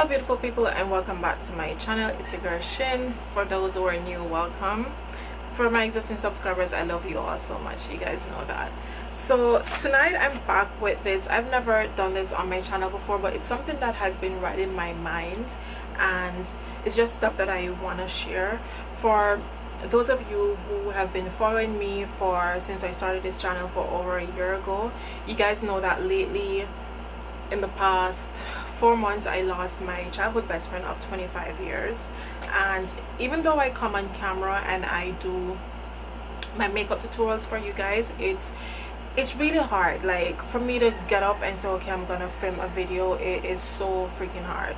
Hello beautiful people, and welcome back to my channel. It's your girl Shin. For those who are new, welcome. For my existing subscribers, I love you all so much, you guys know that. So tonight I'm back with this. I've never done this on my channel before, but it's something that has been right in my mind, and it's just stuff that I want to share. For those of you who have been following me since I started this channel for over a year ago, you guys know that lately, in the past 4 months, I lost my childhood best friend of 25 years. And even though I come on camera and I do my makeup tutorials for you guys, it's really hard, like, for me to get up and say, okay, I'm gonna film a video. It is so freaking hard.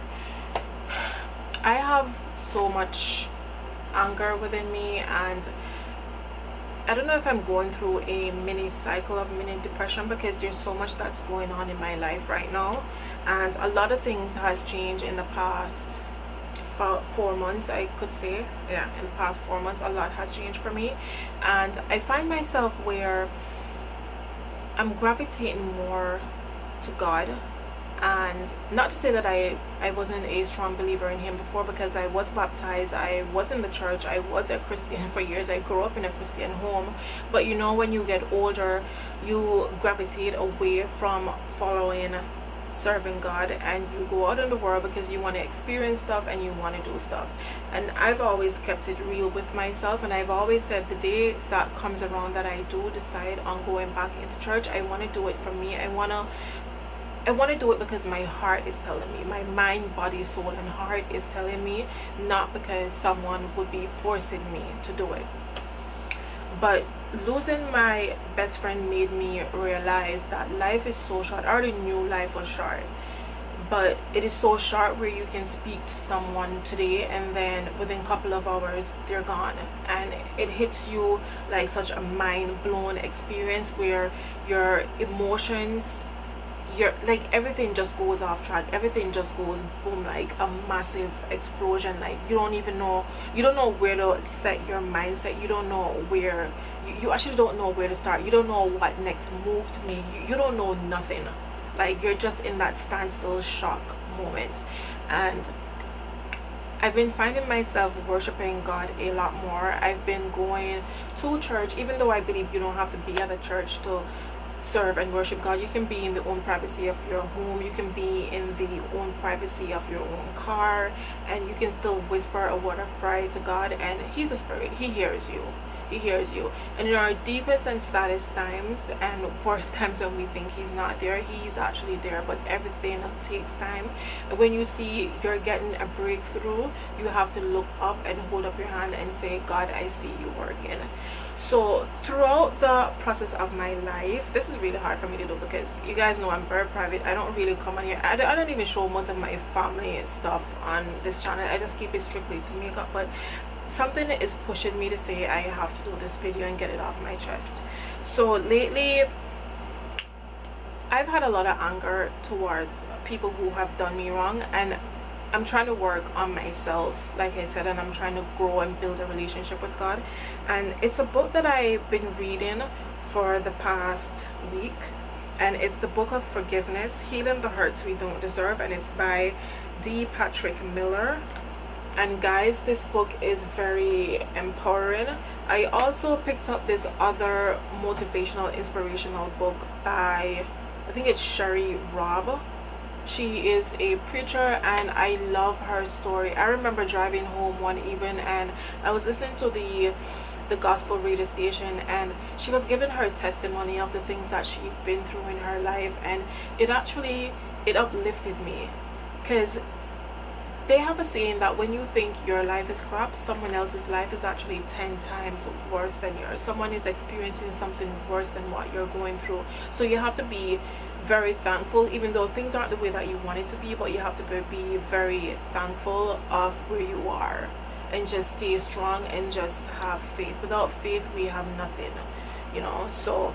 I have so much anger within me, and I don't know if I'm going through a mini cycle of mini depression, because there's so much that's going on in my life right now, and a lot of things has changed in the past 4 months, I could say. Yeah, in the past 4 months a lot has changed for me, and I find myself where I'm gravitating more to God. And not to say that I wasn't a strong believer in him before, because I was baptized, I was in the church, I was a Christian for years, I grew up in a Christian home. But you know, when you get older, you gravitate away from serving God, and you go out in the world because you want to experience stuff and you want to do stuff. And I've always kept it real with myself, and I've always said the day that comes around that I do decide on going back into church, I want to do it for me. I want to do it because my heart is telling me, my mind, body, soul and heart is telling me, not because someone would be forcing me to do it. But losing my best friend made me realize that life is so short. I already knew life was short, but it is so short where you can speak to someone today and then within a couple of hours they're gone, and it hits you like such a mind-blown experience where your emotions, like, everything just goes off track, everything just goes boom, like a massive explosion. Like, you don't know where to set your mindset. You don't know where you actually don't know where to start. You don't know what next move to make. You don't know nothing. Like, you're just in that standstill shock moment. And I've been finding myself worshiping God a lot more. I've been going to church, even though I believe you don't have to be at a church to serve and worship God. You can be in the own privacy of your home, you can be in the own privacy of your own car, and you can still whisper a word of prayer to God, and he's a spirit. He hears you. And in our deepest and saddest times and worst times, when we think he's not there, he's actually there. But everything takes time. And when you see you're getting a breakthrough, you have to look up and hold up your hand and say, God, I see you working. So throughout the process of my life, this is really hard for me to do, because you guys know I'm very private. I don't really come on here. I don't even show most of my family stuff on this channel. I just keep it strictly to makeup. But something is pushing me to say I have to do this video and get it off my chest. So lately I've had a lot of anger towards people who have done me wrong, and I'm trying to work on myself, like I said, and I'm trying to grow and build a relationship with God. And it's a book that I've been reading for the past week, and it's the book of forgiveness, Healing the Hurts We Don't Deserve, and it's by D. Patrick Miller. And guys, this book is very empowering. I also picked up this other motivational, inspirational book by, I think it's Sherry Robb. She is a preacher, and I love her story. I remember driving home one evening, and I was listening to the gospel radio station, and she was giving her testimony of the things that she'd been through in her life, and it uplifted me, because they have a saying that when you think your life is crap, someone else's life is actually 10 times worse than yours. Someone is experiencing something worse than what you're going through. So you have to be very thankful, even though things aren't the way that you want it to be, but you have to be very thankful of where you are, and just stay strong and just have faith. Without faith, we have nothing, you know. So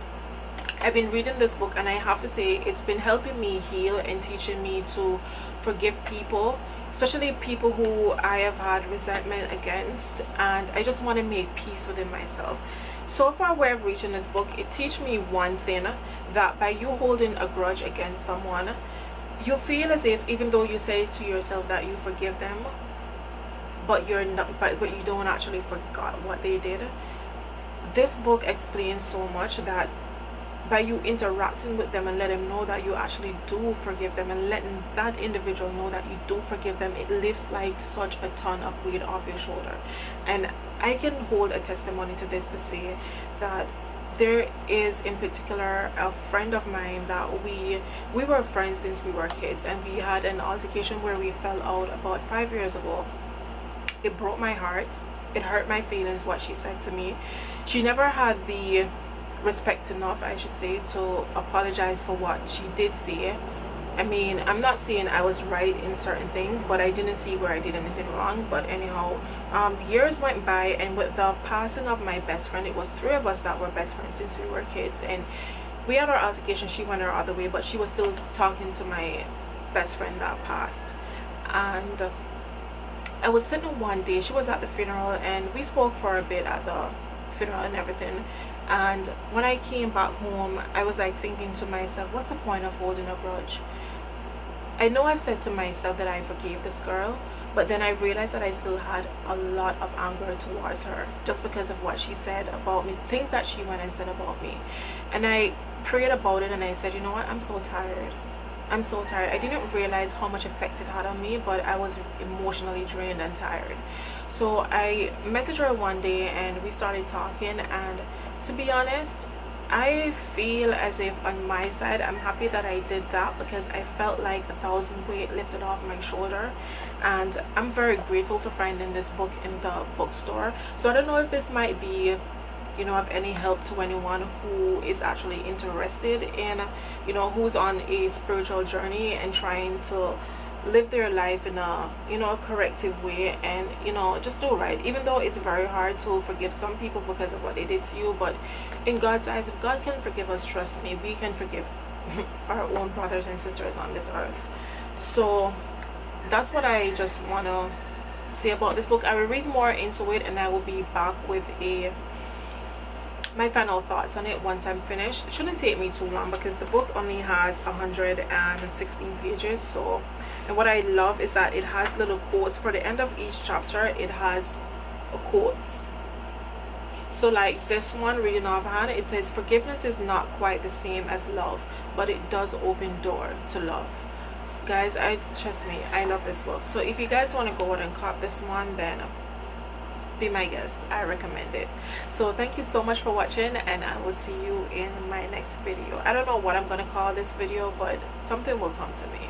I've been reading this book, and I have to say it's been helping me heal and teaching me to forgive people, especially people who I have had resentment against, and I just want to make peace within myself. So far where I've reached in this book, it teach me one thing, that by you holding a grudge against someone, you feel as if even though you say to yourself that you forgive them, but you're not, but you don't actually forgot what they did. This book explains so much that by you interacting with them and let them know that you actually do forgive them, and letting that individual know that you do forgive them, it lifts like such a ton of weight off your shoulder. And I can hold a testimony to this to say that there is in particular a friend of mine that we were friends since we were kids, and we had an altercation where we fell out about 5 years ago. It broke my heart, it hurt my feelings what she said to me. She never had the respect enough, I should say, to apologize for what she did say. I mean, I'm not saying I was right in certain things, but I didn't see where I did anything wrong. But anyhow, years went by, and with the passing of my best friend, it was 3 of us that were best friends since we were kids, and we had our altercation. She went her other way, but she was still talking to my best friend that passed. And I was sitting one day, she was at the funeral, and we spoke for a bit at the funeral and everything. And when I came back home, I was like thinking to myself, what's the point of holding a grudge? I know I've said to myself that I forgave this girl, but then I realized that I still had a lot of anger towards her just because of what she said about me, things that she went and said about me. And I prayed about it, and I said, you know what, I'm so tired. I'm so tired. I didn't realize how much effect it had on me, but I was emotionally drained and tired. So I messaged her one day and we started talking, and to be honest, I feel as if on my side I'm happy that I did that, because I felt like 1,000 weight lifted off my shoulder. And I'm very grateful for finding this book in the bookstore. So I don't know if this might be, you know, of any help to anyone who is actually interested in, you know, who's on a spiritual journey and trying to live their life in a, you know, a corrective way, and, you know, just do right, even though it's very hard to forgive some people because of what they did to you. But in God's eyes, if God can forgive us, trust me, we can forgive our own brothers and sisters on this earth. So that's what I just want to say about this book. I will read more into it, and I will be back with my final thoughts on it once I'm finished. It shouldn't take me too long because the book only has 116 pages. So, and what I love is that it has little quotes for the end of each chapter. It has quotes. So like this one, reading offhand, it says, forgiveness is not quite the same as love, but it does open door to love. Guys, trust me, I love this book. So if you guys want to go ahead and cop this one, then be my guest. I recommend it. So thank you so much for watching, and I will see you in my next video. I don't know what I'm gonna call this video, but something will come to me.